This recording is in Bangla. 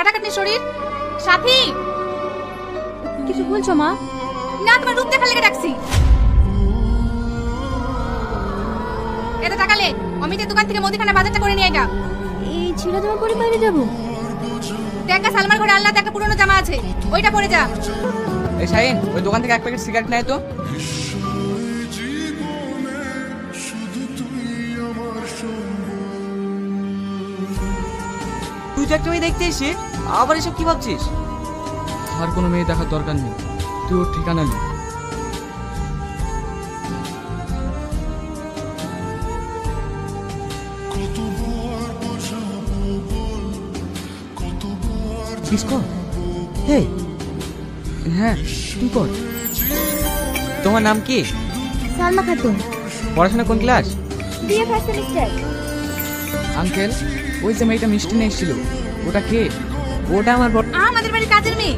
খাটাখাটনি শরীর। সাথী, কিছু বলছো মা? না তোমার রূপ দেখার লেগে ডাকছি। এটা টাকালে অমিতের দোকান থেকে মুদিখানা বাজারটা করে নিয়ে আয়। এই ছিঁড়া জামা পরে বাইরে যাবো? দেখা সালমার ঘরে আল্লাহ একটা পুরনো জামা আছে, ওইটা পরে যা। এই শাহিন, ওই দোকান থেকে এক প্যাকেট সিগারেট নেয় তো। তুই তো একটা মেয়ে দেখতে এসে আবার এসব কি ভাবছিস? আর কোনো মেয়ে দেখার দরকার নেই, তুই ওর ঠিকানা নে। কিস কর। হে, হ্যাঁ তুই কর। তোমার নাম কি? সালমা খাতুন। পড়াশোনা কোন class? BA first semester. Uncle, ওই যে মেয়েটা মিষ্টি নিয়ে এসেছিল, ওটা কে? ওটা আমার আমাদের বাড়ির কাজের মেয়ে।